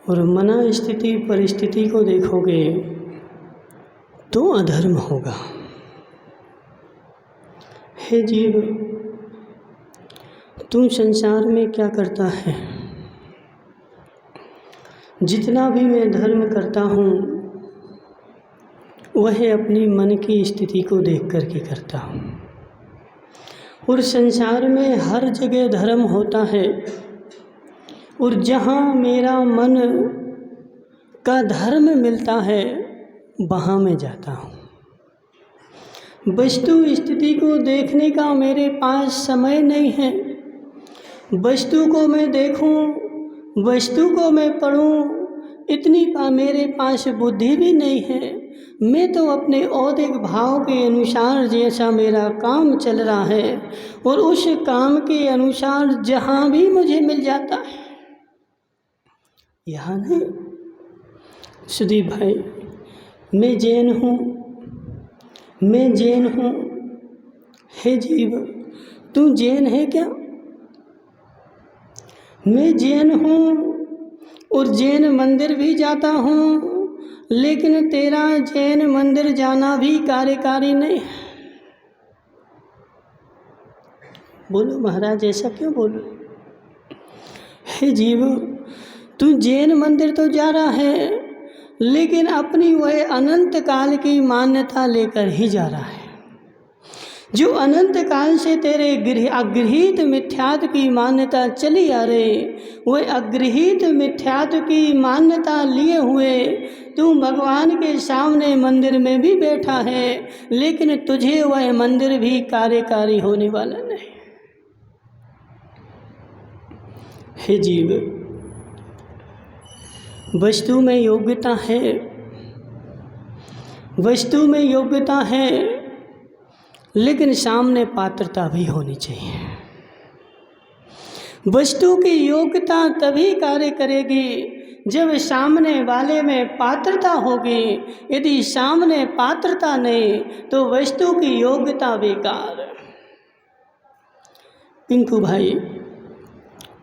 और मना स्थिति परिस्थिति को देखोगे तो अधर्म होगा। हे जीव, तू संसार में क्या करता है? जितना भी मैं धर्म करता हूँ वह अपनी मन की स्थिति को देख कर के करता हूँ। और संसार में हर जगह धर्म होता है, और जहाँ मेरा मन का धर्म मिलता है वहाँ मैं जाता हूँ। वस्तु स्थिति को देखने का मेरे पास समय नहीं है। वस्तु को मैं देखूं, वस्तु को मैं पढ़ूं, इतनी मेरे पास बुद्धि भी नहीं है। मैं तो अपने औदिक भाव के अनुसार जैसा मेरा काम चल रहा है और उस काम के अनुसार जहाँ भी मुझे मिल जाता है। यहाँ नहीं सुदीप भाई, मैं जैन हूँ, मैं जैन हूँ। हे जीव, तू जैन है क्या? मैं जैन हूँ और जैन मंदिर भी जाता हूँ, लेकिन तेरा जैन मंदिर जाना भी कार्यकारी नहीं है। बोलो महाराज, ऐसा क्यों बोलो? हे जीव, तू जैन मंदिर तो जा रहा है, लेकिन अपनी वह अनंत काल की मान्यता लेकर ही जा रहा है। जो अनंत काल से तेरे अगृहीत मिथ्यात्व की मान्यता चली आ रही, वह अगृहीत मिथ्यात्व की मान्यता लिए हुए तू भगवान के सामने मंदिर में भी बैठा है, लेकिन तुझे वह मंदिर भी कार्यकारी होने वाला नहीं। हे जीव, वस्तु में योग्यता है, वस्तु में योग्यता है, लेकिन सामने पात्रता भी होनी चाहिए। वस्तु की योग्यता तभी कार्य करेगी जब सामने वाले में पात्रता होगी। यदि सामने पात्रता नहीं तो वस्तु की योग्यता बेकार। पिंकू भाई,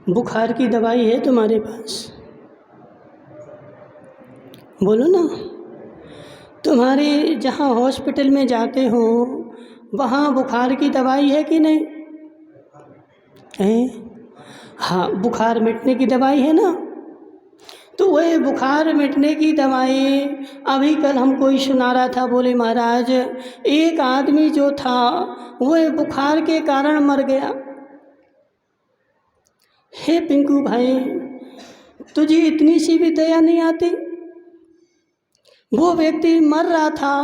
बुखार की दवाई है तुम्हारे पास? बोलो ना। तुम्हारे जहाँ हॉस्पिटल में जाते हो वहाँ बुखार की दवाई है कि नहीं है? हाँ, बुखार मिटने की दवाई है ना। तो वह बुखार मिटने की दवाई, अभी कल हम कोई सुना रहा था, बोले महाराज एक आदमी जो था वह बुखार के कारण मर गया। हे पिंकू भाई, तुझे इतनी सी भी दया नहीं आती? वो व्यक्ति मर रहा था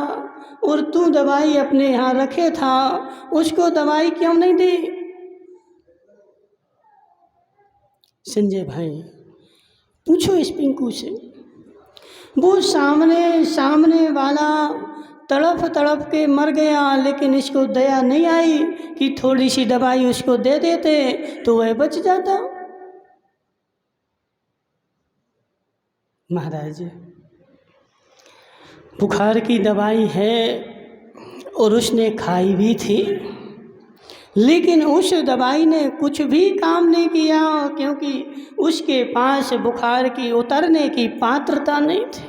और तू दवाई अपने यहाँ रखे था, उसको दवाई क्यों नहीं दी? संजय भाई, पूछो इस पिंकू से। वो सामने वाला तड़प तड़प के मर गया, लेकिन इसको दया नहीं आई कि थोड़ी सी दवाई उसको दे देते तो वह बच जाता। महाराज, बुखार की दवाई है और उसने खाई भी थी, लेकिन उस दवाई ने कुछ भी काम नहीं किया, क्योंकि उसके पास बुखार की उतरने की पात्रता नहीं थी।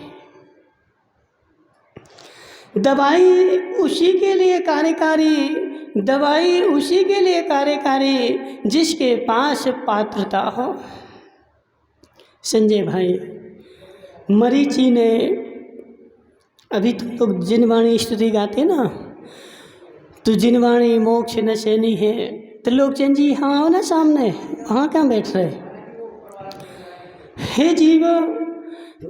दवाई उसी के लिए कार्यकारी, दवाई उसी के लिए कार्यकारी जिसके पास पात्रता हो। संजय भाई, मरीचि ने, अभी तुम लोग जिनवाणी स्तुति गाते ना, तो जिनवाणी मोक्ष न सैनी है, त्रिलोकचंद जी हाँ हो ना सामने, वहाँ कहाँ बैठ रहे? हे जीव,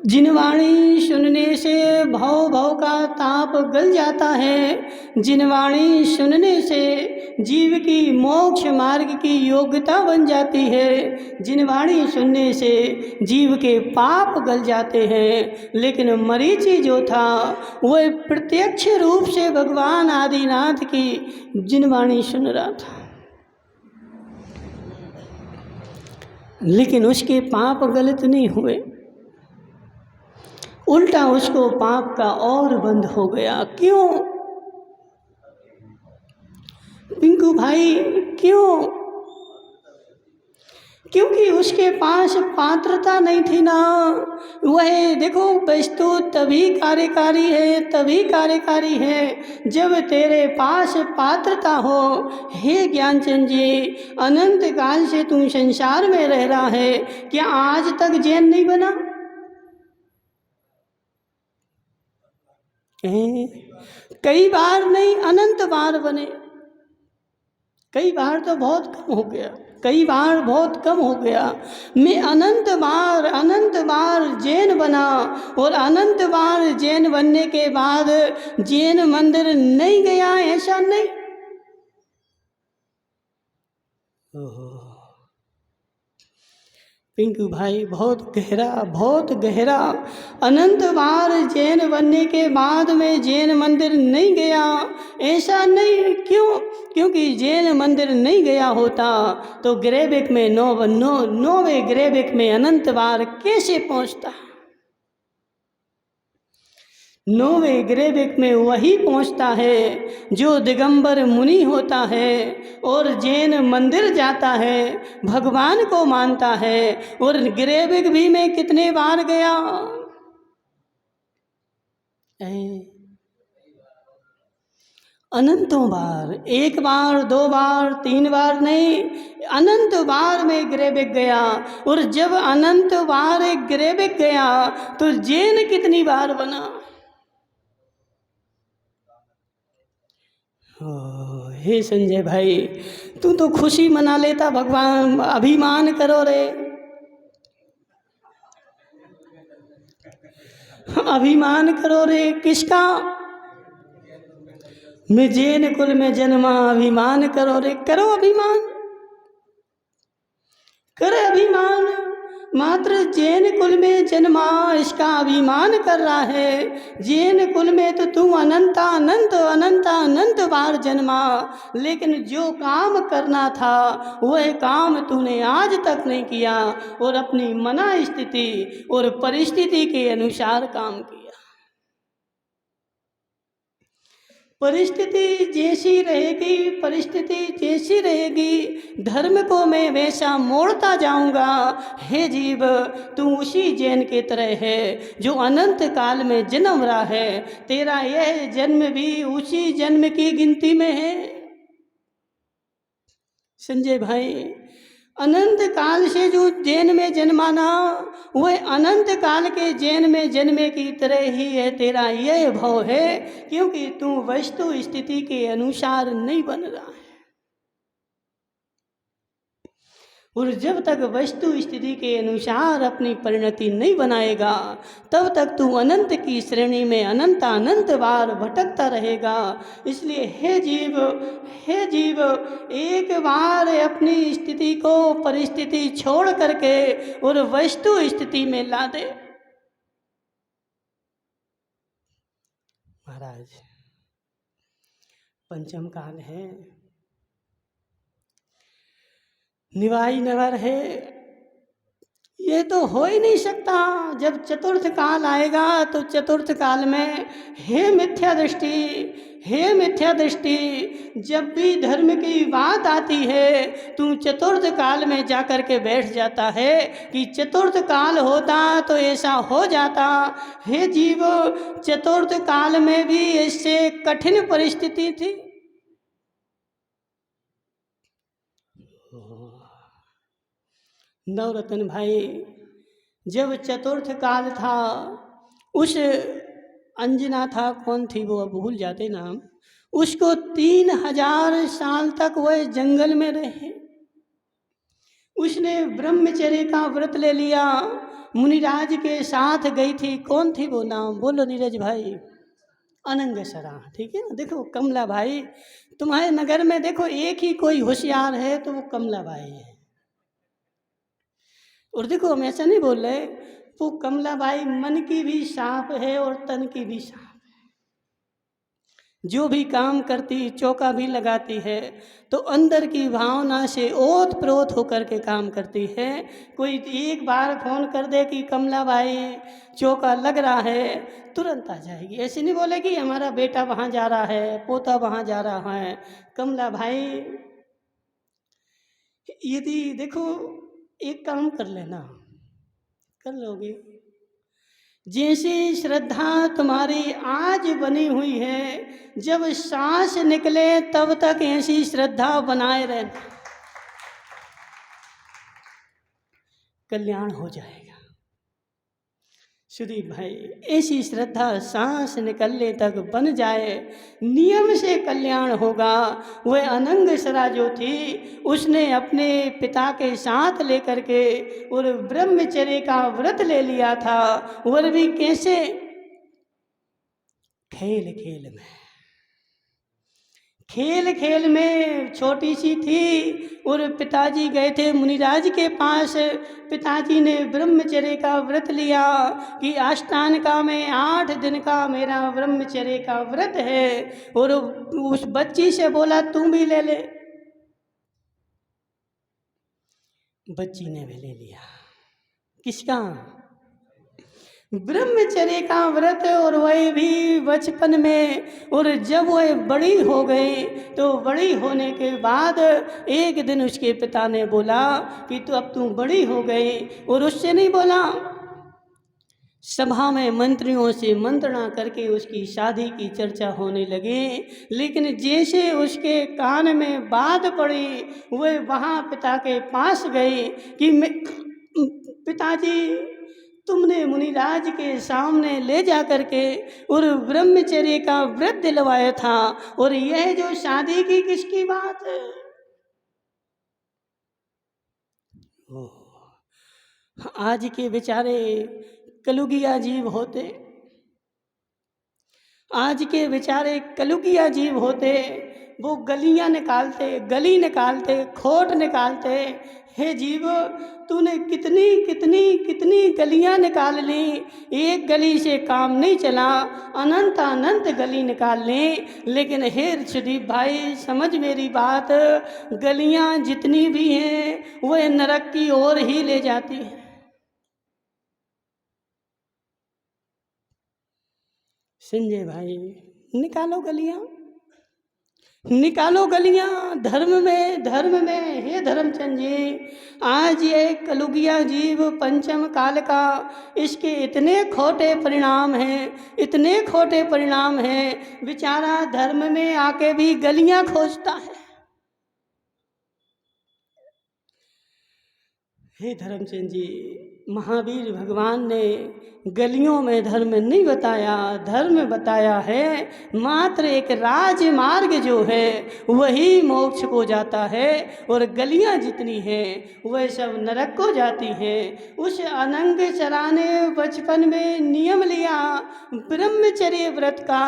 जिनवाणी सुनने से भव भव का ताप गल जाता है। जिनवाणी सुनने से जीव की मोक्ष मार्ग की योग्यता बन जाती है। जिनवाणी सुनने से जीव के पाप गल जाते हैं। लेकिन मरीचि जो था वह प्रत्यक्ष रूप से भगवान आदिनाथ की जिनवाणी सुन रहा था, लेकिन उसके पाप गलत नहीं हुए, उल्टा उसको पाप का और बंध हो गया। क्यों पिंकू भाई, क्यों? क्योंकि उसके पास पात्रता नहीं थी ना। वह देखो, वस्तु तभी कार्यकारी है जब तेरे पास पात्रता हो। हे ज्ञानचंद जी, अनंत काल से तू संसार में रह रहा है, क्या आज तक जैन नहीं बना? कई बार नहीं, अनंत बार बने। कई बार तो बहुत कम हो गया, कई बार बहुत कम हो गया। मैं अनंत बार जैन बना, और अनंत बार जैन बनने के बाद जैन मंदिर नहीं गया, ऐसा नहीं। पिंकू भाई, बहुत गहरा। अनंत बार जैन बनने के बाद में जैन मंदिर नहीं गया, ऐसा नहीं। क्यों? क्योंकि जैन मंदिर नहीं गया होता तो ग्रेबिक में नौवे ग्रेबिक में अनंत बार कैसे पहुंचता? नौवे ग्रेबिक में वही पहुंचता है जो दिगंबर मुनि होता है और जैन मंदिर जाता है, भगवान को मानता है। और ग्रेबिक भी मैं कितने बार गया? अनंतों बार। एक बार, दो बार, तीन बार नहीं, अनंत बार में ग्रेबिक गया। और जब अनंत बार ग्रेबिक गया तो जैन कितनी बार बना? हे संजय भाई, तू तो खुशी मना लेता, भगवान अभिमान करो रे। अभिमान करो रे, किसका? मैं जैन कुल में जन्मा, अभिमान करो रे। करो अभिमान, करे अभिमान। मात्र जैन कुल में जन्मा, इसका अभिमान कर रहा है। जैन कुल में तो तू अनंत बार जन्मा, लेकिन जो काम करना था वह काम तूने आज तक नहीं किया, और अपनी मना स्थिति और परिस्थिति के अनुसार काम किया। परिस्थिति जैसी रहेगी, धर्म को मैं वैसा मोड़ता जाऊंगा। हे जीव, तू उसी जैन के तरह है जो अनंत काल में जन्म रहा है। तेरा यह जन्म भी उसी जन्म की गिनती में है। संजय भाई, अनंत काल से जो जैन में जन्माना, वह अनंत काल के जैन में जन्मे की तरह ही है। तेरा यह भाव है क्योंकि तू वस्तु स्थिति के अनुसार नहीं बन रहा है। और जब तक वस्तु स्थिति के अनुसार अपनी परिणति नहीं बनाएगा, तब तक तू अनंत की श्रेणी में अनंत बार भटकता रहेगा। इसलिए हे जीव, एक बार अपनी स्थिति को, परिस्थिति छोड़ करके और वस्तु स्थिति में ला दे। महाराज, पंचम काल है, निवाई नगर है, ये तो हो ही नहीं सकता। जब चतुर्थ काल आएगा तो चतुर्थ काल में हे मिथ्या दृष्टि, जब भी धर्म की बात आती है तू चतुर्थ काल में जाकर के बैठ जाता है कि चतुर्थ काल होता तो ऐसा हो जाता। हे जीव, चतुर्थ काल में भी इससे कठिन परिस्थिति थी। नवरत्न भाई, जब चतुर्थ काल था, उस अंजना था, कौन थी वो, अब भूल जाते नाम, उसको 3000 साल तक वह जंगल में रहे। उसने ब्रह्मचर्य का व्रत ले लिया, मुनिराज के साथ गई थी। कौन थी वो, नाम बोलो नीरज भाई? अनंगसरा, ठीक है ना। देखो कमला भाई, तुम्हारे नगर में देखो एक ही कोई होशियार है तो वो कमला भाई है। और देखो, हम ऐसा नहीं बोल रहे, वो कमला बाई मन की भी साफ है और तन की भी साफ है। जो भी काम करती, चौका भी लगाती है तो अंदर की भावना से ओत प्रोत होकर के काम करती है। कोई एक बार फोन कर दे कि कमला बाई चौका लग रहा है, तुरंत आ जाएगी। ऐसे नहीं बोलेगी हमारा बेटा वहाँ जा रहा है, पोता वहाँ जा रहा है। कमला भाई, यदि देखो एक काम कर लेना, कर लोगे? जैसी श्रद्धा तुम्हारी आज बनी हुई है, जब सांस निकले तब तक ऐसी श्रद्धा बनाए रहना, कल्याण हो जाएगा। सुदीप भाई, ऐसी श्रद्धा सांस निकलने तक बन जाए, नियम से कल्याण होगा। वह अनंग सरा जो थी, उसने अपने पिता के साथ लेकर के और ब्रह्मचर्य का व्रत ले लिया था। वह भी कैसे? खेल खेल में, खेल खेल में छोटी सी थी और पिताजी गए थे मुनिराज के पास। पिताजी ने ब्रह्मचर्य का व्रत लिया कि अष्टांग का में 8 दिन का मेरा ब्रह्मचर्य का व्रत है, और उस बच्ची से बोला तुम भी ले ले। बच्ची ने भी ले लिया। किसका? ब्रह्मचर्य का व्रत। और वह भी बचपन में। और जब वह बड़ी हो गई तो बड़ी होने के बाद एक दिन उसके पिता ने बोला कि तो अब तू बड़ी हो गई, और उससे नहीं बोला, सभा में मंत्रियों से मंत्रणा करके उसकी शादी की चर्चा होने लगी। लेकिन जैसे उसके कान में बात पड़ी, वह वहाँ पिता के पास गई कि पिताजी, तुमने मुनिराज के सामने ले जा करके और ब्रह्मचर्य का व्रत दिलवाया था, और यह जो शादी की किसकी बात है? आज के बेचारे कलुगिया जीव होते, आज के बेचारे कलुगिया जीव होते, वो गलियां निकालते, गली निकालते, खोट निकालते। हे जीव, तूने कितनी कितनी कितनी गलियां निकाल ली, एक गली से काम नहीं चला, अनंत अनंत गली निकाल ली। लेकिन हे सुदीप भाई, समझ मेरी बात, गलियां जितनी भी हैं वह नरक की ओर ही ले जाती हैं। संजय भाई, निकालो गलियां, निकालो गलियां। धर्म में हे धर्मचंद जी, आज ये कलुगिया जीव पंचम काल का, इसके इतने खोटे परिणाम हैं, इतने खोटे परिणाम हैं, बेचारा धर्म में आके भी गलियां खोजता है। हे धर्मचंद जी, महावीर भगवान ने गलियों में धर्म नहीं बताया, धर्म बताया है मात्र एक राजमार्ग जो है वही मोक्ष को जाता है, और गलियां जितनी हैं वह सब नरक को जाती हैं। उस अनंग चरा ने बचपन में नियम लिया ब्रह्मचर्य व्रत का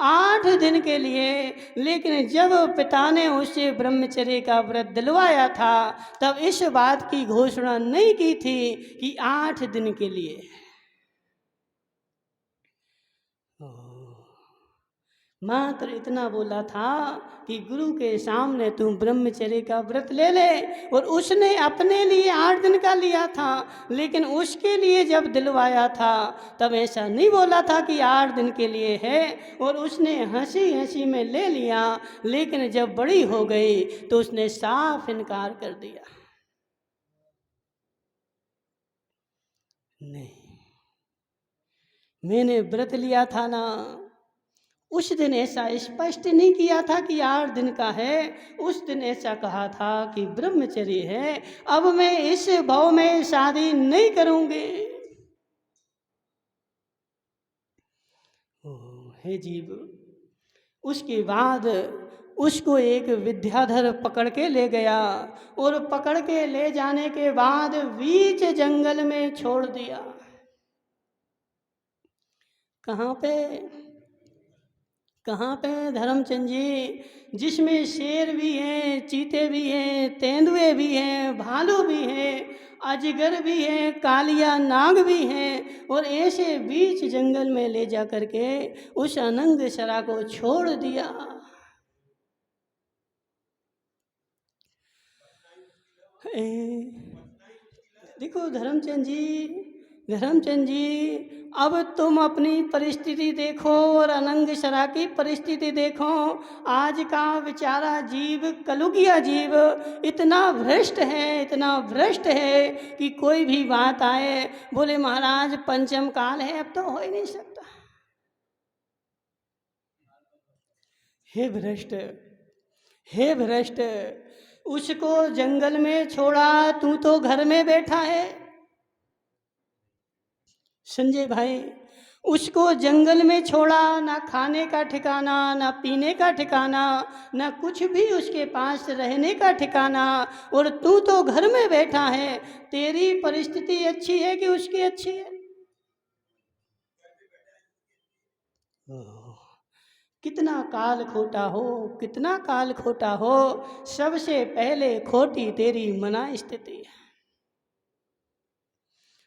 8 दिन के लिए, लेकिन जब पिता ने उससे ब्रह्मचर्य का व्रत दिलवाया था तब इस बात की घोषणा नहीं की थी कि 8 दिन के लिए। मात्र इतना बोला था कि गुरु के सामने तू ब्रह्मचर्य का व्रत ले ले, और उसने अपने लिए 8 दिन का लिया था, लेकिन उसके लिए जब दिलवाया था तब ऐसा नहीं बोला था कि 8 दिन के लिए है, और उसने हंसी हंसी में ले लिया। लेकिन जब बड़ी हो गई तो उसने साफ इनकार कर दिया, नहीं, मैंने व्रत लिया था ना, उस दिन ऐसा स्पष्ट नहीं किया था कि 8 दिन का है, उस दिन ऐसा कहा था कि ब्रह्मचर्य है, अब मैं इस भाव में शादी नहीं करूंगी। हे जीव, उसके बाद उसको एक विद्याधर पकड़ के ले गया, और पकड़ के ले जाने के बाद बीच जंगल में छोड़ दिया। कहाँ पे? कहाँ पे धर्मचंद जी? जिसमें शेर भी हैं, चीते भी हैं, तेंदुए भी हैं, भालू भी हैं, अजगर भी है, कालिया नाग भी हैं, और ऐसे बीच जंगल में ले जा करके उस अनंग सरा को छोड़ दिया। देखो धर्मचंद जी, धर्मचंद जी, अब तुम अपनी परिस्थिति देखो और अनंग शरा की परिस्थिति देखो। आज का बेचारा जीव, कलुगिया जीव इतना भ्रष्ट है, इतना भ्रष्ट है कि कोई भी बात आए बोले महाराज पंचम काल है, अब तो हो ही नहीं सकता। हे भ्रष्ट, हे भ्रष्ट, उसको जंगल में छोड़ा, तू तो घर में बैठा है। संजय भाई, उसको जंगल में छोड़ा, ना खाने का ठिकाना, ना पीने का ठिकाना, ना कुछ भी उसके पास रहने का ठिकाना, और तू तो घर में बैठा है। तेरी परिस्थिति अच्छी है कि उसकी अच्छी है? कितना काल खोटा हो, कितना काल खोटा हो। सबसे पहले खोटी तेरी मना स्थिति है।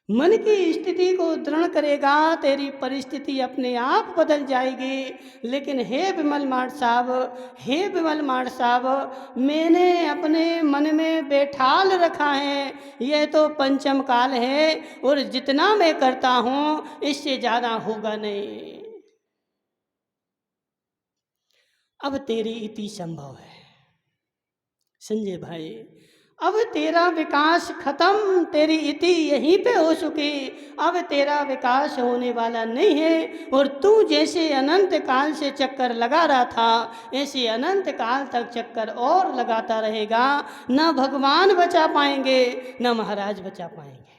मन की स्थिति को दृढ़ करेगा, तेरी परिस्थिति अपने आप बदल जाएगी। लेकिन हे विमल माठ साहब, हे विमल माठ साहब, मैंने अपने मन में बैठाल रखा है यह तो पंचम काल है, और जितना मैं करता हूँ इससे ज़्यादा होगा नहीं। अब तेरी इति संभव है संजय भाई, अब तेरा विकास खत्म, तेरी इति यहीं पे हो चुकी, अब तेरा विकास होने वाला नहीं है। और तू जैसे अनंत काल से चक्कर लगा रहा था, ऐसे अनंत काल तक चक्कर और लगाता रहेगा। न भगवान बचा पाएंगे, न महाराज बचा पाएंगे,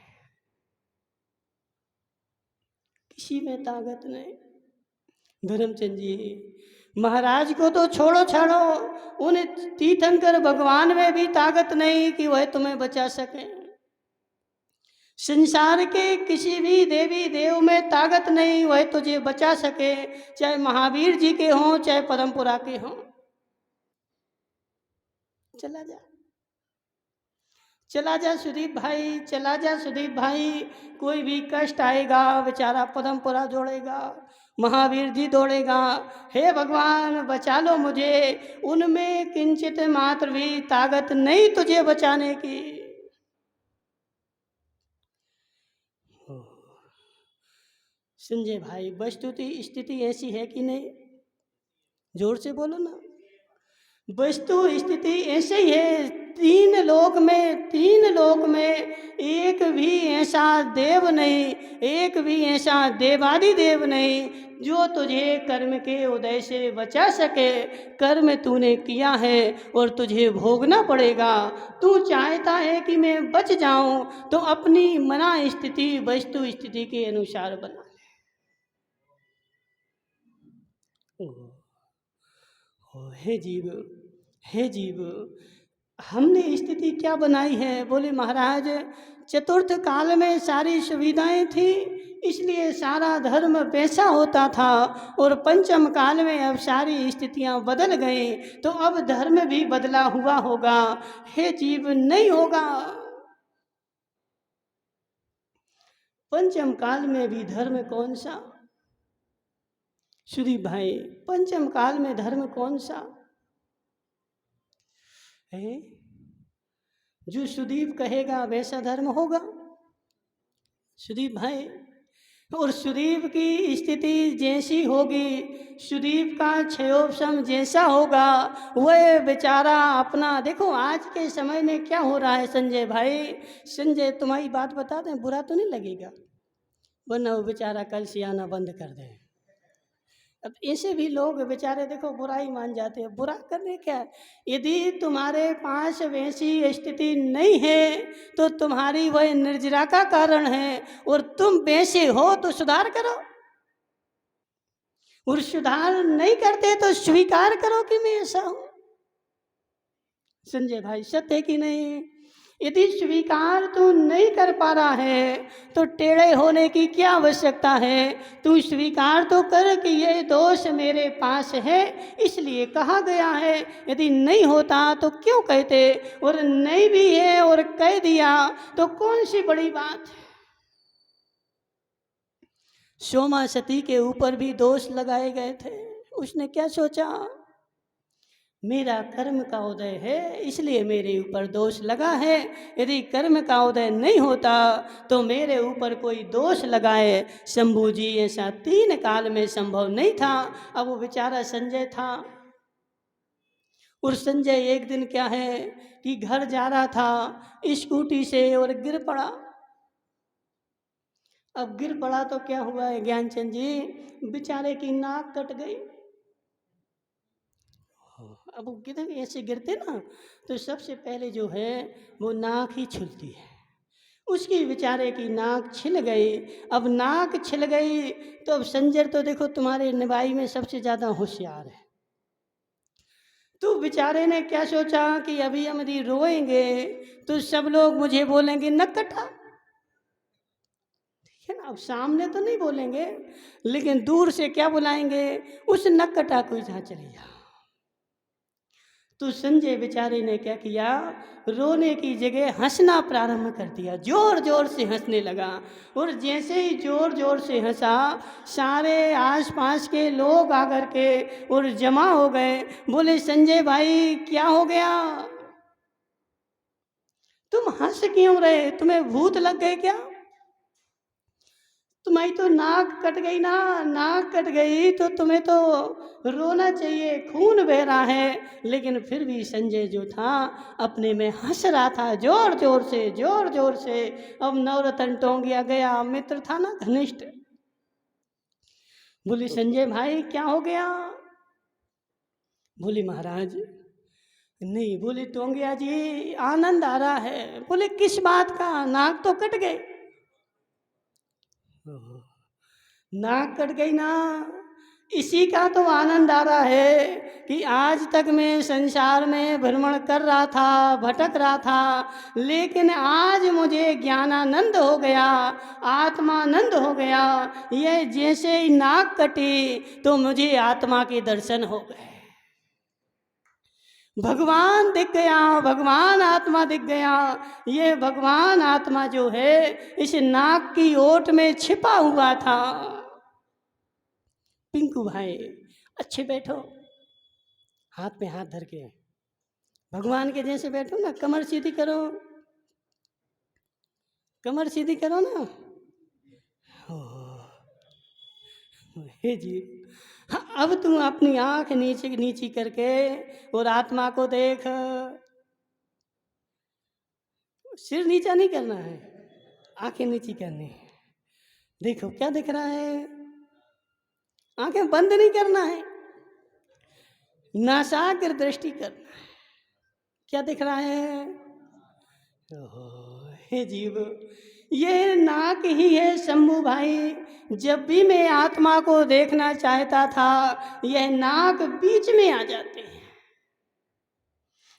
किसी में ताकत नहीं। धर्मचंद जी, महाराज को तो छोड़ो छाड़ो, उन तीर्थंकर भगवान में भी ताकत नहीं कि वह तुम्हें बचा सके। संसार के किसी भी देवी देव में ताकत नहीं वह तुझे बचा सके, चाहे महावीर जी के हों, चाहे परमपुरा के हों। चला जा, चला जा सुदीप भाई, चला जा सुदीप भाई। कोई भी कष्ट आएगा बेचारा परमपुरा जोड़ेगा, महावीर जी दौड़ेगा, हे भगवान बचा लो मुझे। उनमें किंचित मात्र भी ताकत नहीं तुझे बचाने की। संजय भाई, वस्तुतः स्थिति ऐसी है कि नहीं? जोर से बोलो ना। वस्तु स्थिति ऐसे ही है, तीन लोक में एक भी ऐसा देव नहीं, एक भी ऐसा देवादिदेव नहीं जो तुझे कर्म के उदय से बचा सके। कर्म तूने किया है और तुझे भोगना पड़ेगा। तू चाहता है कि मैं बच जाऊं तो अपनी मना स्थिति वस्तु स्थिति के अनुसार बना। हे जीव, हे जीव, हमने स्थिति क्या बनाई है? बोले महाराज चतुर्थ काल में सारी सुविधाएं थी, इसलिए सारा धर्म वैसा होता था, और पंचम काल में अब सारी स्थितियां बदल गई तो अब धर्म भी बदला हुआ होगा। हे जीव, नहीं होगा। पंचम काल में भी धर्म कौन सा? सुदीप भाई, पंचम काल में धर्म कौन सा है? जो सुदीप कहेगा वैसा धर्म होगा सुदीप भाई। और सुदीप की स्थिति जैसी होगी, सुदीप का क्षयोपशम जैसा होगा, वह बेचारा अपना देखो। आज के समय में क्या हो रहा है संजय भाई, संजय तुम्हारी बात बता दें, बुरा तो नहीं लगेगा, वरना वो बेचारा कल से आना बंद कर दे। अब ऐसे भी लोग बेचारे देखो बुराई मान जाते हैं, बुरा करने क्या। यदि तुम्हारे पास वैसी स्थिति नहीं है तो तुम्हारी वह निर्जरा का कारण है, और तुम वैसे हो तो सुधार करो, और सुधार नहीं करते तो स्वीकार करो कि मैं ऐसा हूं। संजय भाई, सत्य कि नहीं? यदि स्वीकार तू नहीं कर पा रहा है तो टेढ़े होने की क्या आवश्यकता है? तू स्वीकार तो कर कि ये दोष मेरे पास है, इसलिए कहा गया है। यदि नहीं होता तो क्यों कहते, और नहीं भी है और कह दिया तो कौन सी बड़ी बात है। सोमा सती के ऊपर भी दोष लगाए गए थे, उसने क्या सोचा? मेरा कर्म का उदय है इसलिए मेरे ऊपर दोष लगा है। यदि कर्म का उदय नहीं होता तो मेरे ऊपर कोई दोष लगाए शंभू जी, ऐसा 3 काल में संभव नहीं था। अब वो बेचारा संजय था, और संजय एक दिन क्या है कि घर जा रहा था स्कूटी से और गिर पड़ा। अब गिर पड़ा तो क्या हुआ है ज्ञानचंद जी, बेचारे की नाक कट गई। अब वो गिर ऐसे गिरते ना तो सबसे पहले जो है वो नाक ही छिलती है। उसकी बेचारे की नाक छिल गई। अब नाक छिल गई तो अब संजय तो देखो तुम्हारे निभाई में सबसे ज़्यादा होशियार है। तो बेचारे ने क्या सोचा कि अभी हम यदि रोएंगे तो सब लोग मुझे बोलेंगे नक कटा, ठीक है ना। अब सामने तो नहीं बोलेंगे लेकिन दूर से क्या बुलाएंगे, उस नक कटा को यहाँ चली जा। तो संजय बेचारे ने क्या किया, रोने की जगह हंसना प्रारंभ कर दिया, जोर जोर से हंसने लगा। और जैसे ही जोर जोर से हंसा सारे आसपास के लोग आकर के और जमा हो गए। बोले संजय भाई क्या हो गया, तुम हंस क्यों रहे, तुम्हें भूत लग गए क्या, तुम्हारी तो नाक कट गई ना, नाक कट गई तो तुम्हें तो रोना चाहिए, खून बह रहा है। लेकिन फिर भी संजय जो था अपने में हंस रहा था जोर जोर से, जोर जोर से। अब नवरत्न टोंगिया गया, मित्र था ना घनिष्ठ, बोले संजय भाई क्या हो गया। बोले महाराज नहीं। बोले टोंगिया जी आनंद आ रहा है। बोले किस बात का, नाक तो कट गई। नाक कट गई ना, इसी का तो आनंद आ रहा है कि आज तक मैं संसार में भ्रमण कर रहा था, भटक रहा था, लेकिन आज मुझे ज्ञानानंद हो गया, आत्मानंद हो गया। ये जैसे ही नाक कटी तो मुझे आत्मा के दर्शन हो गए, भगवान दिख गया, भगवान आत्मा दिख गया। ये भगवान आत्मा जो है इस नाक की ओट में छिपा हुआ था। पिंकू भाई अच्छे बैठो, हाथ में हाथ धर के भगवान के जैसे बैठो ना, कमर सीधी करो, कमर सीधी करो ना। हे जी, अब तुम अपनी आंख नीचे नीची करके और आत्मा को देख। सिर नीचा नहीं करना है, आंखें नीची करनी है। देखो क्या दिख रहा है, आंखें बंद नहीं करना है, नासाग्र दृष्टि करना है। क्या दिख रहा है, हे जीव ये नाक ही है शंभू भाई। जब भी मैं आत्मा को देखना चाहता था यह नाक बीच में आ जाते हैं।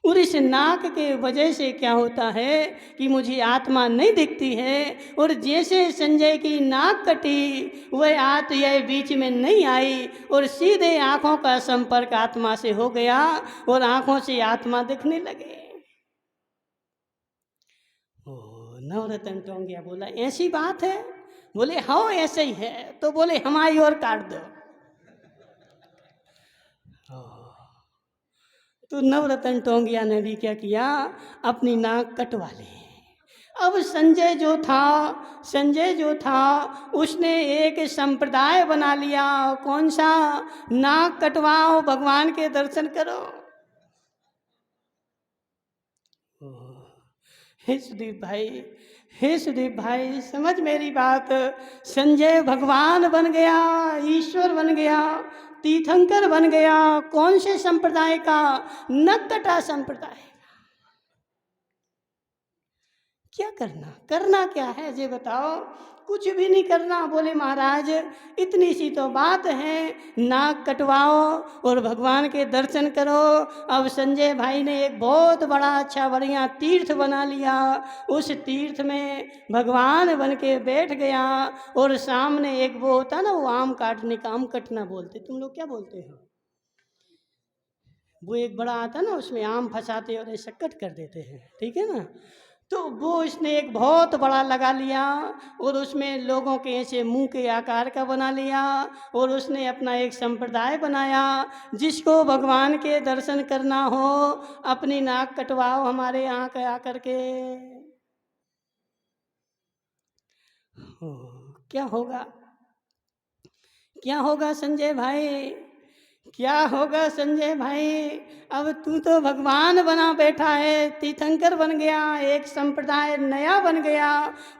और इस नाक के वजह से क्या होता है कि मुझे आत्मा नहीं दिखती है। और जैसे संजय की नाक कटी वह यह बीच में नहीं आई और सीधे आंखों का संपर्क आत्मा से हो गया और आंखों से आत्मा दिखने लगे। नवरत्न टोंगिया बोला ऐसी बात है। बोले हाँ ऐसे ही है। तो बोले हमारी ओर काट दो। तो नवरत्न टोंगिया ने भी क्या किया, अपनी नाक कटवा ली। अब संजय जो था उसने एक संप्रदाय बना लिया। कौन सा, नाक कटवाओ भगवान के दर्शन करो। हे सुदीप भाई समझ मेरी बात। संजय भगवान बन गया, ईश्वर बन गया, तीर्थंकर बन गया। कौन से संप्रदाय का, नक्कटा संप्रदाय। क्या करना क्या है ये बताओ। कुछ भी नहीं करना। बोले महाराज इतनी सी तो बात है, नाक कटवाओ और भगवान के दर्शन करो। अब संजय भाई ने एक बहुत बड़ा अच्छा बढ़िया तीर्थ बना लिया। उस तीर्थ में भगवान बन के बैठ गया और सामने एक वो होता ना, वो आम काटने का, आम कटना बोलते, तुम लोग क्या बोलते हो, वो एक बड़ा आता ना, उसमें आम फंसाते और ऐसा कट कर देते हैं, ठीक है ना। तो वो उसने एक बहुत बड़ा लगा लिया और उसमें लोगों के ऐसे मुंह के आकार का बना लिया और उसने अपना एक संप्रदाय बनाया। जिसको भगवान के दर्शन करना हो अपनी नाक कटवाओ हमारे यहाँ के आकर के। हो, क्या होगा, क्या होगा संजय भाई, क्या होगा संजय भाई। अब तू तो भगवान बना बैठा है, तीर्थंकर बन गया, एक संप्रदाय नया बन गया।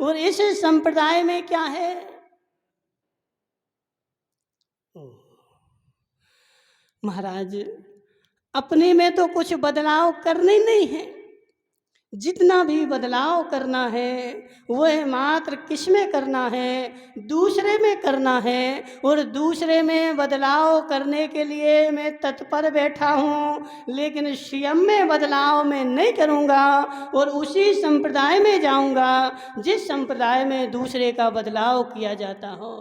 और इस संप्रदाय में क्या है, महाराज अपने में तो कुछ बदलाव करने नहीं है। जितना भी बदलाव करना है वह मात्र किस में करना है, दूसरे में करना है। और दूसरे में बदलाव करने के लिए मैं तत्पर बैठा हूँ, लेकिन स्वयं में बदलाव मैं नहीं करूँगा और उसी संप्रदाय में जाऊँगा जिस संप्रदाय में दूसरे का बदलाव किया जाता हो।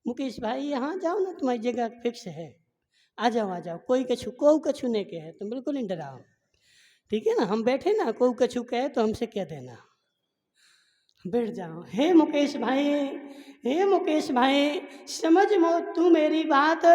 मुकेश भाई यहाँ जाओ ना, तुम्हारी जगह फिक्स है, आ जाओ आ जाओ। कोई कछु नहीं कहे, तुम बिल्कुल नहीं डराओ, ठीक है ना। हम बैठे ना, कोई कछु कहे तो हमसे कह देना, बैठ जाओ। हे मुकेश भाई, हे मुकेश भाई, समझ मो तू मेरी बात।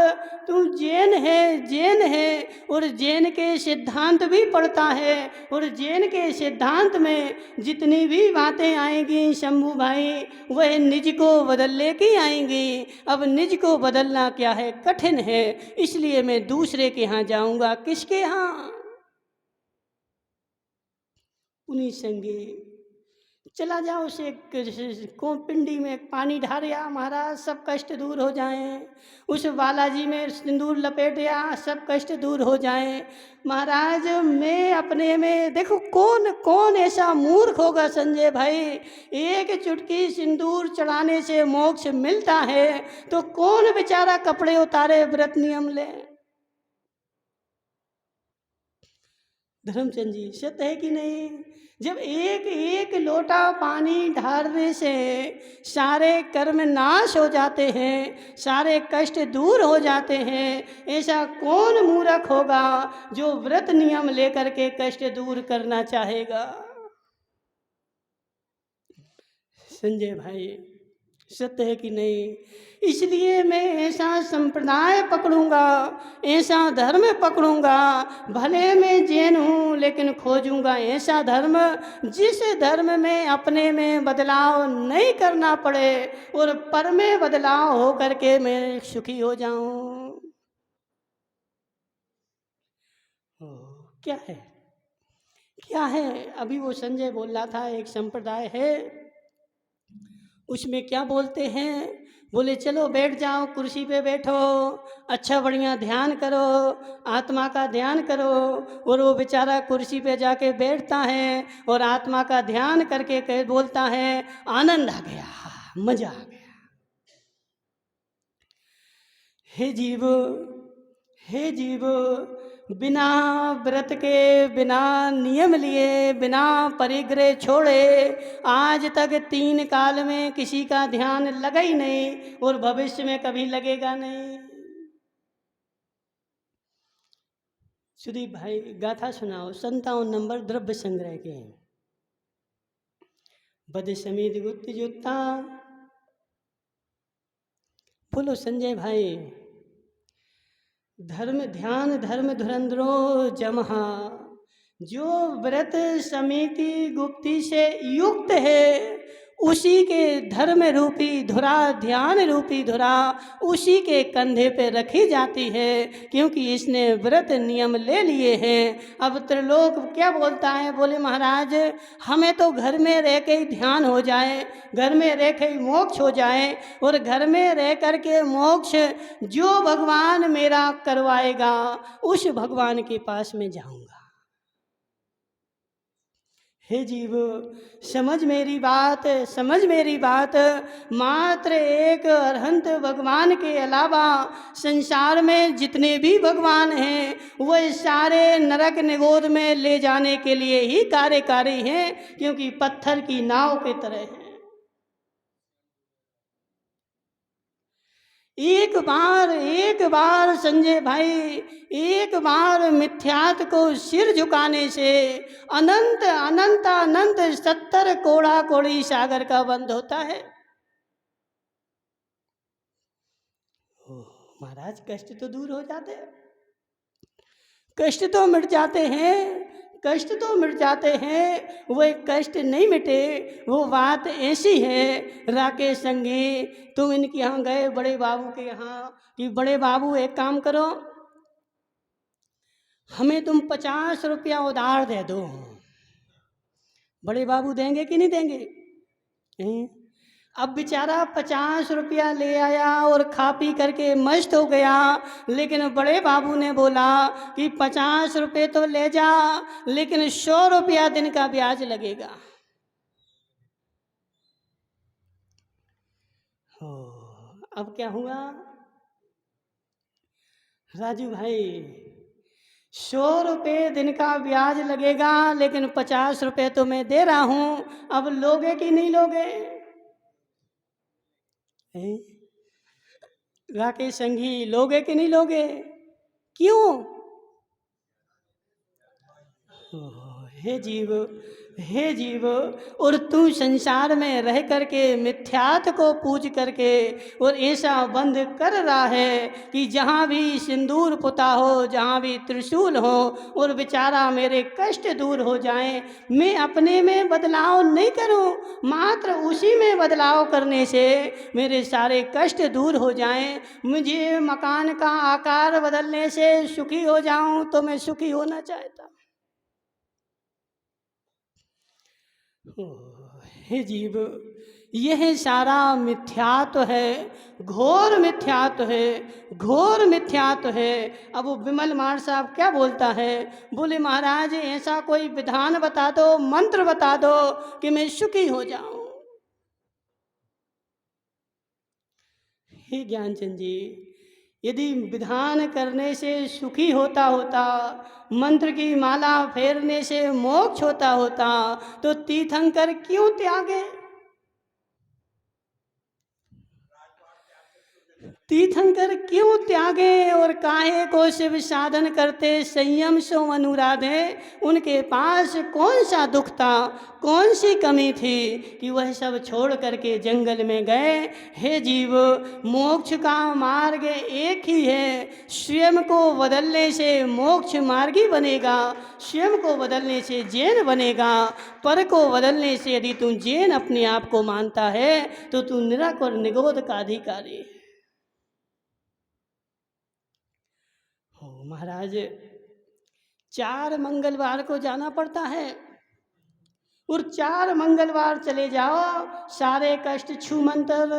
तू जैन है, जैन है और जैन के सिद्धांत भी पढ़ता है और जैन के सिद्धांत में जितनी भी बातें आएंगी शंभू भाई वह निज को बदल लेके आएंगी। अब निज को बदलना क्या है, कठिन है, इसलिए मैं दूसरे के यहाँ जाऊँगा। किसके यहाँ, उन्हीं संगे चला जाओ। उसे को पिंडी में पानी ढारिया महाराज, सब कष्ट दूर हो जाएं। उस बालाजी में सिंदूर लपेट दिया, सब कष्ट दूर हो जाएं। महाराज मैं अपने में देखो, कौन कौन ऐसा मूर्ख होगा संजय भाई, एक चुटकी सिंदूर चढ़ाने से मोक्ष मिलता है तो कौन बेचारा कपड़े उतारे व्रत नियम ले। धर्मचंद जी सत्य है कि नहीं। जब एक एक लोटा पानी ढारने से सारे कर्म नाश हो जाते हैं, सारे कष्ट दूर हो जाते हैं, ऐसा कौन मूर्ख होगा जो व्रत नियम लेकर के कष्ट दूर करना चाहेगा। संजय भाई सत्य है कि नहीं। इसलिए मैं ऐसा संप्रदाय पकड़ूंगा, ऐसा धर्म पकड़ूंगा। भले मैं जैन हूँ लेकिन खोजूंगा ऐसा धर्म जिस धर्म में अपने में बदलाव नहीं करना पड़े और पर में बदलाव हो करके मैं सुखी हो जाऊं। क्या है, क्या है। अभी वो संजय बोल रहा था एक संप्रदाय है, उसमें क्या बोलते हैं, बोले चलो बैठ जाओ, कुर्सी पे बैठो, अच्छा बढ़िया ध्यान करो, आत्मा का ध्यान करो। और वो बेचारा कुर्सी पे जाके बैठता है और आत्मा का ध्यान करके बोलता है आनंद आ गया, मजा आ गया। हे जीव, हे जीव, बिना व्रत के, बिना नियम लिए, बिना परिग्रह छोड़े आज तक 3 काल में किसी का ध्यान लगा ही नहीं और भविष्य में कभी लगेगा नहीं। सुदीप भाई गाथा सुनाओ, 57 नंबर द्रव्य संग्रह के। बद समीद गुप्त जुत्ता। बोलो संजय भाई। धर्म ध्यान धर्म धुरंधरो जमहा, जो व्रत समिति गुप्ति से युक्त है उसी के धर्म रूपी धुरा, ध्यान रूपी धुरा उसी के कंधे पे रखी जाती है, क्योंकि इसने व्रत नियम ले लिए हैं। अब त्रिलोक क्या बोलता है, बोले महाराज हमें तो घर में रह के ही ध्यान हो जाए, घर में रह के ही मोक्ष हो जाए, और घर में रह कर के मोक्ष जो भगवान मेरा करवाएगा उस भगवान के पास में जाऊंगा। हे जीव समझ मेरी बात, समझ मेरी बात। मात्र एक अरहंत भगवान के अलावा संसार में जितने भी भगवान हैं वह सारे नरक निगोद में ले जाने के लिए ही कार्यकारी हैं, क्योंकि पत्थर की नाव की तरह हैं। एक बार संजय भाई, एक बार मिथ्यात को सिर झुकाने से अनंत अनंत अनंत 70 कोड़ा कोड़ी सागर का बंद होता है। महाराज कष्ट तो दूर हो जाते हैं, कष्ट तो मिट जाते हैं, कष्ट तो मिट जाते हैं। वो एक कष्ट नहीं मिटे, वो बात ऐसी है राकेश संगी, तुम इनके यहाँ गए बड़े बाबू के यहाँ कि बड़े बाबू एक काम करो, हमें तुम 50 रुपया उधार दे दो। बड़े बाबू देंगे कि नहीं देंगे? अब बेचारा 50 रुपया ले आया और खा पी करके मस्त हो गया, लेकिन बड़े बाबू ने बोला कि 50 रुपये तो ले जा, लेकिन 100 रुपया दिन का ब्याज लगेगा। अब क्या हुआ राजू भाई? 100 रुपये दिन का ब्याज लगेगा, लेकिन 50 रुपये तो मैं दे रहा हूं। अब लोगे कि नहीं लोगे? राकेश संघी, लोगे कि नहीं लोगे? क्यों? हे जीव, हे जीव, और तू संसार में रह करके मिथ्यात को पूज करके और ऐसा बंद कर रहा है कि जहाँ भी सिंदूर पुता हो, जहाँ भी त्रिशूल हो, और बेचारा मेरे कष्ट दूर हो जाए। मैं अपने में बदलाव नहीं करूं, मात्र उसी में बदलाव करने से मेरे सारे कष्ट दूर हो जाएं। मुझे मकान का आकार बदलने से सुखी हो जाऊं तो मैं सुखी होना चाहता। हे जीव, यह सारा मिथ्यात्व है, घोर मिथ्यात्व है, घोर मिथ्यात्व है। अब वो विमल मार साहब क्या बोलता है? बोले महाराज ऐसा कोई विधान बता दो, मंत्र बता दो कि मैं सुखी हो जाऊं। हे ज्ञानचंद जी, यदि विधान करने से सुखी होता होता, मंत्र की माला फेरने से मोक्ष होता होता, तो तीर्थंकर क्यों त्यागे? तीर्थंकर क्यों त्यागे और काहे को शिव साधन करते? संयम सो अनुराधे, उनके पास कौन सा दुख था, कौन सी कमी थी कि वह सब छोड़ करके जंगल में गए? हे जीव, मोक्ष का मार्ग एक ही है। स्वयं को बदलने से मोक्ष मार्गी बनेगा, स्वयं को बदलने से जैन बनेगा। पर को बदलने से यदि तू जैन अपने आप को मानता है तो तू निरक और निगोद का अधिकारी है। महाराज 4 मंगलवार को जाना पड़ता है, और 4 मंगलवार चले जाओ, सारे कष्ट छू मंतर।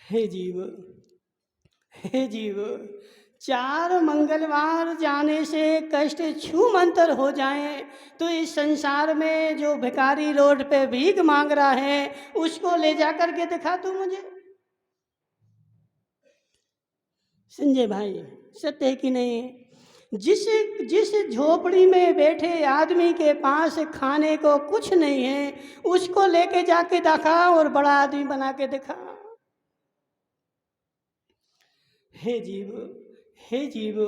हे जीव, हे जीव, 4 मंगलवार जाने से कष्ट छू मंतर हो जाए तो इस संसार में जो भिखारी रोड पे भीख मांग रहा है उसको ले जा करके दिखा तू मुझे। संजय भाई, सत्य है कि नहीं? जिस झोपड़ी में बैठे आदमी के पास खाने को कुछ नहीं है, उसको लेके जाके दिखा और बड़ा आदमी बना के दिखा। हे जीव, हे जीव,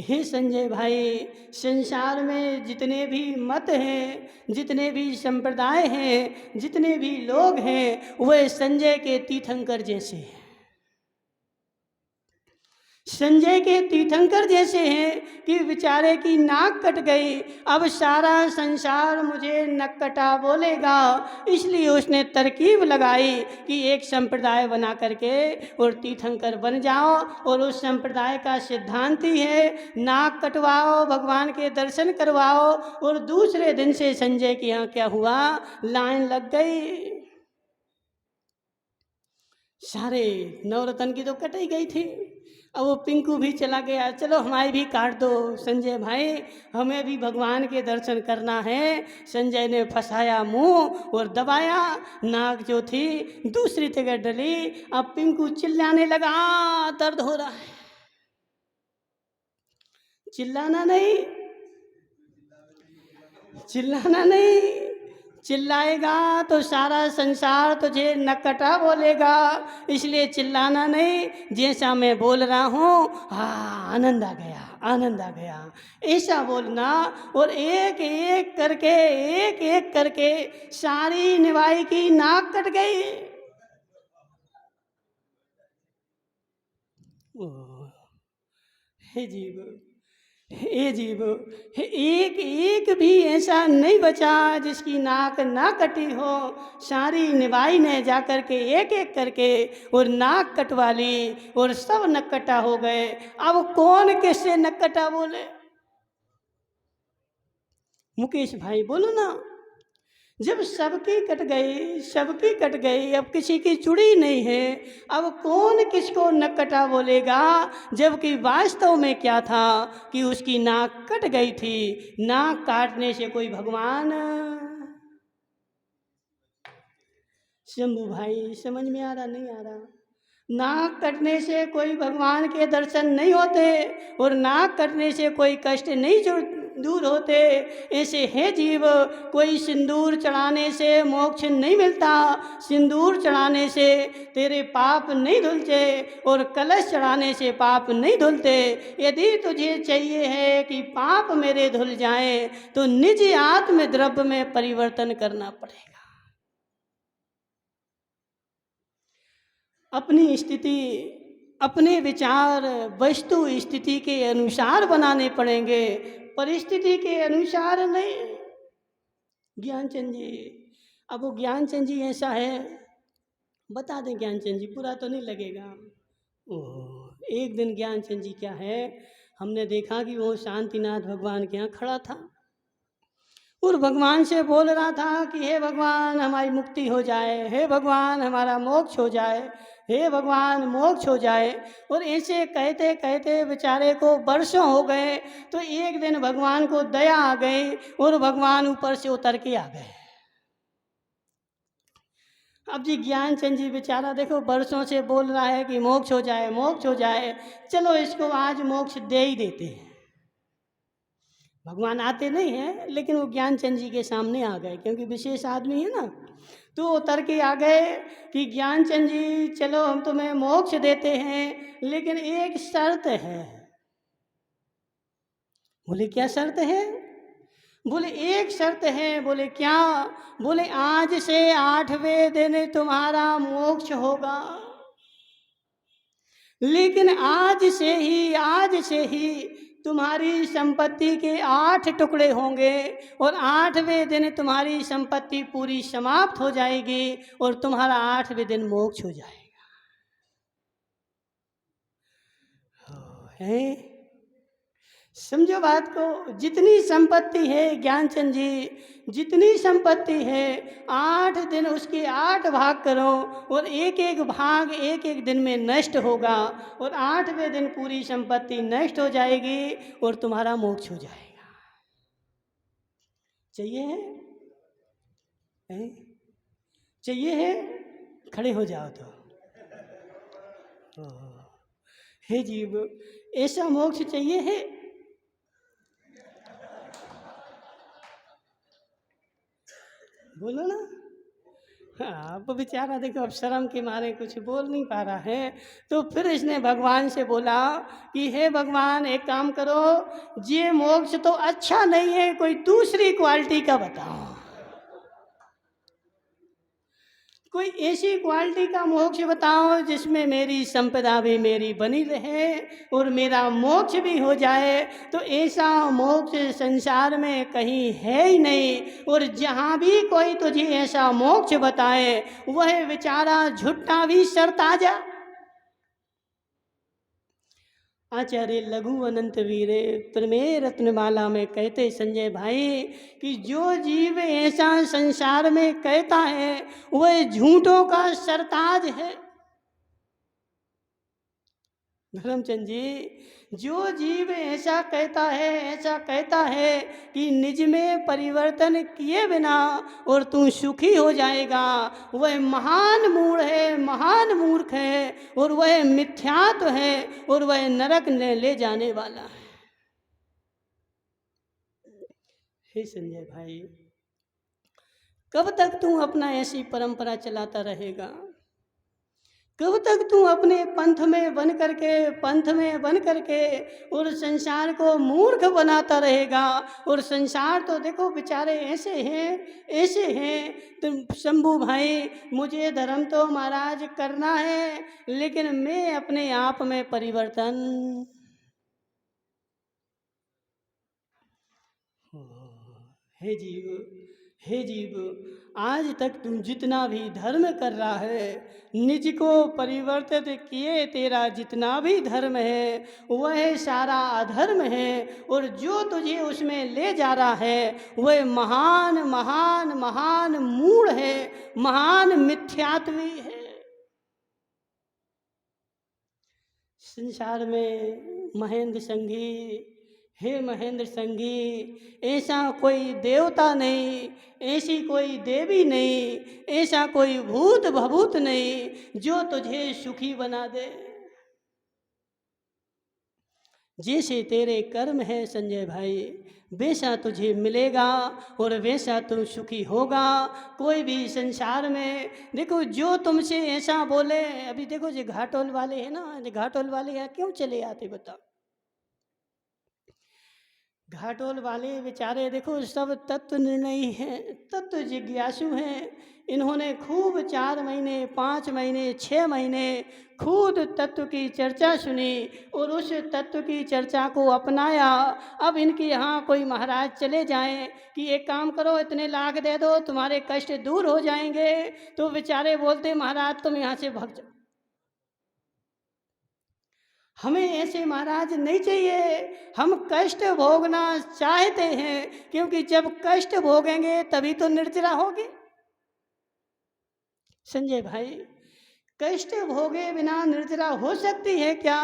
हे संजय भाई, संसार में जितने भी मत हैं, जितने भी संप्रदाय हैं, जितने भी लोग हैं, वह संजय के तीर्थंकर जैसे हैं, संजय के तीर्थंकर जैसे हैं कि बेचारे की नाक कट गई, अब सारा संसार मुझे नक कटा बोलेगा। इसलिए उसने तरकीब लगाई कि एक संप्रदाय बना करके और तीर्थंकर बन जाओ, और उस संप्रदाय का सिद्धांत ही है नाक कटवाओ, भगवान के दर्शन करवाओ। और दूसरे दिन से संजय के यहाँ क्या हुआ, लाइन लग गई। सारे नवरत्न की तो कट ही गई थी। अब वो पिंकू भी चला गया, चलो हमारी भी काट दो संजय भाई, हमें भी भगवान के दर्शन करना है। संजय ने फंसाया मुंह और दबाया, नाक जो थी दूसरी जगह डली। अब पिंकू चिल्लाने लगा, दर्द हो रहा है। चिल्लाना नहीं, चिल्लाना नहीं, चिल्लाएगा तो सारा संसार तुझे नकटा बोलेगा, इसलिए चिल्लाना नहीं। जैसा मैं बोल रहा हूँ, हाँ आनंद आ गया, आनंद आ गया, ऐसा बोलना। और एक एक करके सारी निभाई की नाक कट गई। ओह, हे जीव, हे जीव, एक एक भी ऐसा नहीं बचा जिसकी नाक ना कटी हो। सारी निभाई ने जा कर के एक एक करके और नाक कटवा ली और सब नकटा हो गए। अब कौन किससे नकटा बोले? मुकेश भाई बोलो ना। जब सबकी कट गई, सबकी कट गई, अब किसी की चुड़ी नहीं है, अब कौन किसको नकटा बोलेगा? जबकि वास्तव में क्या था कि उसकी नाक कट गई थी। नाक काटने से कोई भगवान, शंभू भाई समझ में आ रहा नहीं आ रहा? नाक कटने से कोई भगवान के दर्शन नहीं होते और नाक कटने से कोई कष्ट नहीं दूर होते। ऐसे है जीव, कोई सिंदूर चढ़ाने से मोक्ष नहीं मिलता, सिंदूर चढ़ाने से तेरे पाप नहीं धुलते और कलश चढ़ाने से पाप नहीं धुलते। यदि तुझे चाहिए है कि पाप मेरे धुल जाए तो निज आत्म द्रव्य में परिवर्तन करना पड़ेगा। अपनी स्थिति, अपने विचार वस्तु स्थिति के अनुसार बनाने पड़ेंगे, परिस्थिति के अनुसार नहीं। ज्ञानचंद जी, अब वो ज्ञानचंद जी ऐसा है, बता दें ज्ञानचंद जी, पूरा तो नहीं लगेगा। ओह, एक दिन ज्ञानचंद जी क्या है, हमने देखा कि वो शांतिनाथ भगवान के यहाँ खड़ा था और भगवान से बोल रहा था कि हे भगवान हमारी मुक्ति हो जाए, हे भगवान हमारा मोक्ष हो जाए, हे भगवान मोक्ष हो जाए। और ऐसे कहते कहते बेचारे को वर्षों हो गए। तो एक दिन भगवान को दया आ गई और भगवान ऊपर से उतर के आ गए। अब जी ज्ञानचंद जी बेचारा देखो वर्षों से बोल रहा है कि मोक्ष हो जाए, मोक्ष हो जाए, चलो इसको आज मोक्ष दे ही देते हैं। भगवान आते नहीं हैं, लेकिन वो ज्ञानचंद जी के सामने आ गए, क्योंकि विशेष आदमी है ना। तो उतर के आ गए कि ज्ञानचंद जी चलो हम तुम्हें मोक्ष देते हैं, लेकिन एक शर्त है। बोले क्या शर्त है? बोले एक शर्त है। बोले क्या? बोले आज से 8वें दिन तुम्हारा मोक्ष होगा, लेकिन आज से ही तुम्हारी संपत्ति के 8 टुकड़े होंगे और 8वें दिन तुम्हारी संपत्ति पूरी समाप्त हो जाएगी और तुम्हारा 8वें दिन मोक्ष हो जाएगा। है समझो बात को। जितनी संपत्ति है ज्ञानचंद जी, जितनी संपत्ति है, 8 दिन उसके 8 भाग करो और एक एक भाग एक एक दिन में नष्ट होगा और 8वें दिन पूरी संपत्ति नष्ट हो जाएगी और तुम्हारा मोक्ष हो जाएगा। चाहिए है? चाहिए है? खड़े हो जाओ तो। हे जीव, ऐसा मोक्ष चाहिए है? बोलो ना। हाँ, अब बेचारा देखो अब शर्म के मारे कुछ बोल नहीं पा रहा है। तो फिर इसने भगवान से बोला कि हे भगवान एक काम करो, ये मोक्ष तो अच्छा नहीं है, कोई दूसरी क्वालिटी का बताओ, कोई ऐसी क्वालिटी का मोक्ष बताओ जिसमें मेरी संपदा भी मेरी बनी रहे और मेरा मोक्ष भी हो जाए। तो ऐसा मोक्ष संसार में कहीं है ही नहीं, और जहाँ भी कोई तुझे ऐसा मोक्ष बताए वह बेचारा झुट्टा भी शरताजा। आचार्य लघु अनंत वीरे प्रमेय रत्नमाला में कहते संजय भाई कि जो जीव ऐसा संसार में कहता है वह झूठों का सरताज है। धर्मचंद जी, जो जीव ऐसा कहता है कि निज में परिवर्तन किए बिना और तू सुखी हो जाएगा, वह महान मूढ़ है, महान मूर्ख है और वह मिथ्यात्व है और वह नरक में ले जाने वाला है। हे संजय भाई, कब तक तू अपना ऐसी परंपरा चलाता रहेगा? कब तक तू अपने पंथ में बन करके और संसार को मूर्ख बनाता रहेगा? और संसार तो देखो बेचारे ऐसे हैं। तुम शंभू भाई, मुझे धर्म तो महाराज करना है, लेकिन मैं अपने आप में परिवर्तन। हे जीव, हे जीव, आज तक तू जितना भी धर्म कर रहा है, निज को परिवर्तित किए तेरा जितना भी धर्म है, वह सारा अधर्म है। और जो तुझे उसमें ले जा रहा है, वह महान महान महान मूढ़ है, महान मिथ्यात्वी है। संसार में महेंद्र संगी, हे महेंद्र संगी, ऐसा कोई देवता नहीं, ऐसी कोई देवी नहीं, ऐसा कोई भूत भभूत नहीं जो तुझे सुखी बना दे। जैसे तेरे कर्म है संजय भाई, वैसा तुझे मिलेगा और वैसा तुम सुखी होगा। कोई भी संसार में देखो जो तुमसे ऐसा बोले, अभी देखो जो घाटोल वाले हैं ना, जो घाटोल वाले यहाँ क्यों चले आते बताओ? घाटोल वाले बेचारे देखो सब तत्व निर्णयी हैं, तत्व जिज्ञासु हैं। इन्होंने खूब 4 महीने 5 महीने 6 महीने खुद तत्व की चर्चा सुनी और उस तत्व की चर्चा को अपनाया। अब इनके यहाँ कोई महाराज चले जाएं कि एक काम करो, इतने लाख दे दो, तुम्हारे कष्ट दूर हो जाएंगे, तो बेचारे बोलते महाराज तुम यहाँ से भाग जाओ। हमें ऐसे महाराज नहीं चाहिए, हम कष्ट भोगना चाहते हैं, क्योंकि जब कष्ट भोगेंगे तभी तो निर्जरा होगी। संजय भाई, कष्ट भोगे बिना निर्जरा हो सकती है क्या?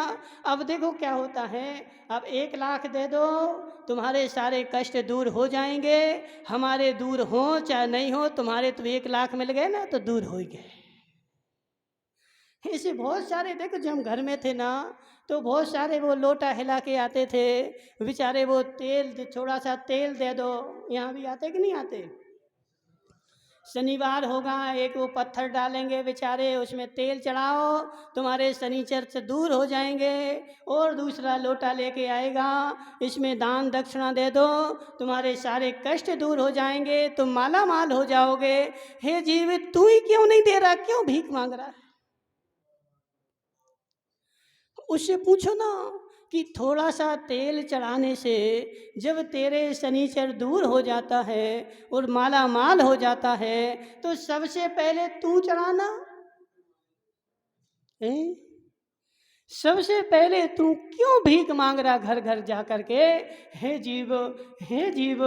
अब देखो क्या होता है, अब 1 लाख दे दो, तुम्हारे सारे कष्ट दूर हो जाएंगे। हमारे दूर हो चाहे नहीं हो, तुम्हारे तो 1 लाख मिल गए ना, तो दूर हो ही गए। ऐसे बहुत सारे देखो, जब हम घर में थे ना, तो बहुत सारे वो लोटा हिला के आते थे बेचारे, वो तेल, थोड़ा सा तेल दे दो। यहाँ भी आते कि नहीं आते? शनिवार होगा, एक वो पत्थर डालेंगे बेचारे, उसमें तेल चढ़ाओ, तुम्हारे शनिचर से दूर हो जाएंगे। और दूसरा लोटा लेके आएगा, इसमें दान दक्षिणा दे दो, तुम्हारे सारे कष्ट दूर हो जाएंगे, तुम माला माल हो जाओगे। हे जीव, तू ही क्यों नहीं दे रहा? क्यों भीख मांग रहा है? उससे पूछो ना कि थोड़ा सा तेल चढ़ाने से जब तेरे शनिचर दूर हो जाता है और माला माल हो जाता है, तो सबसे पहले तू चढ़ाना है। सबसे पहले तू क्यों भीख मांग रहा घर घर जा करके? हे जीव, हे जीव,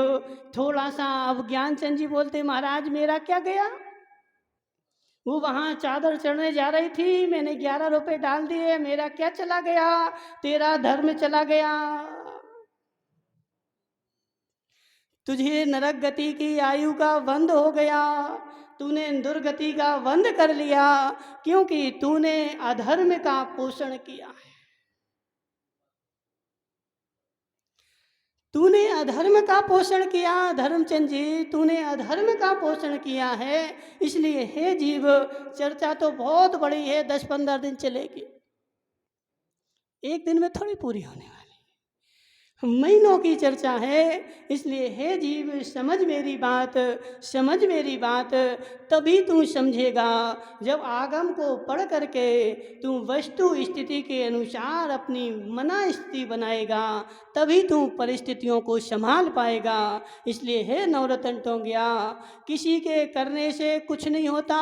थोड़ा सा। अब ज्ञानचंद जी बोलते महाराज मेरा क्या गया? वो वहाँ चादर चढ़ने जा रही थी, मैंने 11 रुपए डाल दिए, मेरा क्या चला गया? तेरा धर्म चला गया। तुझे नरक गति की आयु का बंध हो गया, तूने दुर्गति का बंध कर लिया, क्योंकि तूने अधर्म का पोषण किया है। तूने अधर्म का पोषण किया धर्मचंद जी, तूने अधर्म का पोषण किया है। इसलिए हे जीव, चर्चा तो बहुत बड़ी है, 10-15 दिन चलेगी, एक दिन में थोड़ी पूरी होने वाली, महीनों की चर्चा है। इसलिए हे जीव, समझ मेरी बात, समझ मेरी बात। तभी तू समझेगा जब आगम को पढ़ करके तू वस्तु स्थिति के अनुसार अपनी मना स्थिति बनाएगा, तभी तू परिस्थितियों को संभाल पाएगा। इसलिए हे नवरत्न टोंगिया, किसी के करने से कुछ नहीं होता।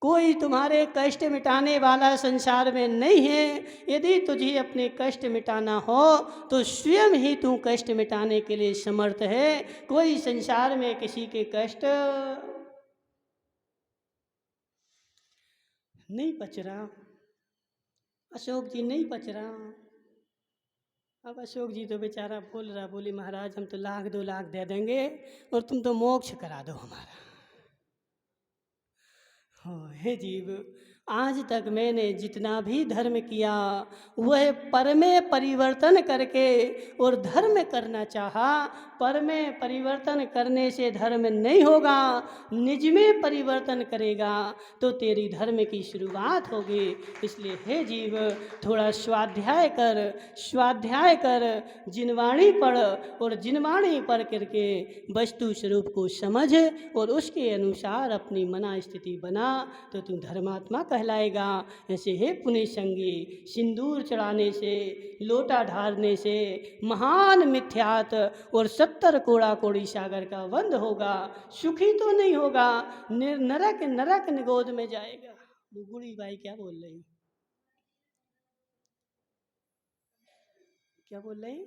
कोई तुम्हारे कष्ट मिटाने वाला संसार में नहीं है। यदि तुझे अपने कष्ट मिटाना हो तो स्वयं ही तू कष्ट मिटाने के लिए समर्थ है। कोई संसार में किसी के कष्ट नहीं पच रहा। अशोक जी नहीं पच रहा। अब अशोक जी तो बेचारा बोल रहा, बोली महाराज हम तो 1-2 लाख दे देंगे और तुम तो मोक्ष करा दो हमारा। हो हे जीव, आज तक मैंने जितना भी धर्म किया वह पर में परिवर्तन करके और धर्म करना चाहा। पर में परिवर्तन करने से धर्म नहीं होगा, निज में परिवर्तन करेगा तो तेरी धर्म की शुरुआत होगी। इसलिए हे जीव, थोड़ा स्वाध्याय कर, जिनवाणी पढ़ और जिनवाणी पढ़ करके वस्तु स्वरूप को समझ और उसके अनुसार अपनी मना स्थिति बना तो तू धर्मात्मा कहलाएगा। ऐसे हे पुण्य संगी, सिंदूर चढ़ाने से, लोटा ढारने से महान मिथ्यात और 70 कोड़ा कोड़ी सागर का बंद होगा। सुखी तो नहीं होगा, नरक निगोद में जाएगा। बुगुड़ी बाई क्या बोल रही, क्या बोल रही?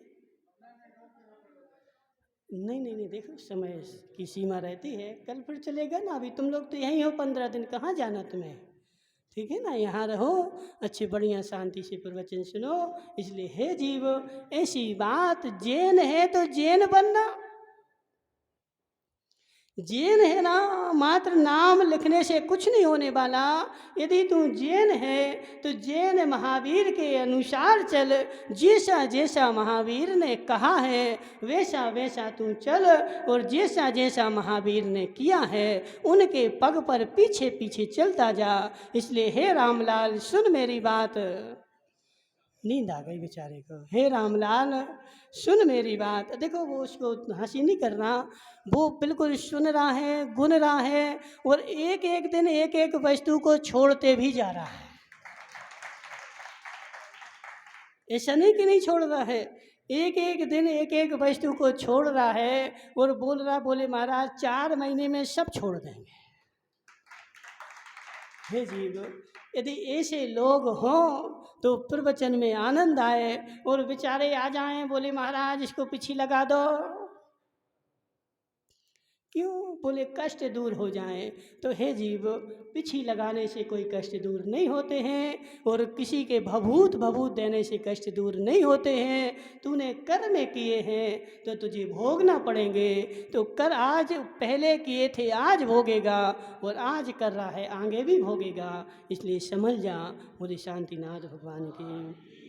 नहीं, देखो समय की सीमा रहती है, कल फिर चलेगा ना। अभी तुम लोग तो यहीं हो 15 दिन, कहाँ जाना तुम्हें? ठीक है ना, यहाँ रहो, अच्छे बढ़िया शांति से प्रवचन सुनो। इसलिए हे जीव, ऐसी बात, जैन है तो जैन बनना। जैन है ना, मात्र नाम लिखने से कुछ नहीं होने वाला। यदि तू जैन है तो जैन महावीर के अनुसार चल। जैसा जैसा महावीर ने कहा है वैसा वैसा तू चल, और जैसा जैसा महावीर ने किया है उनके पग पर पीछे पीछे चलता जा। इसलिए हे रामलाल, सुन मेरी बात। नींद आ गई बेचारे को। हे रामलाल, सुन मेरी बात। देखो वो उसको हंसी नहीं करना, वो बिल्कुल सुन रहा है, गुन रहा है, और एक एक दिन एक एक वस्तु को छोड़ते भी जा रहा है। ऐसा नहीं कि नहीं छोड़ रहा है, एक एक दिन एक एक वस्तु को छोड़ रहा है और बोल रहा, बोले महाराज 4 महीने में सब छोड़ देंगे। हे जीव, यदि ऐसे लोग हों तो प्रवचन में आनंद आए, और बेचारे आ जाएं बोले महाराज इसको पीछे लगा दो। क्यों? बोले कष्ट दूर हो जाएं। तो हे जीव, पीछे लगाने से कोई कष्ट दूर नहीं होते हैं, और किसी के भभूत देने से कष्ट दूर नहीं होते हैं। तूने कर्म किए हैं तो तुझे भोगना पड़ेंगे। तो कर, आज पहले किए थे आज भोगेगा, और आज कर रहा है आगे भी भोगेगा। इसलिए समझ जा। बोले शांतिनाथ भगवान की।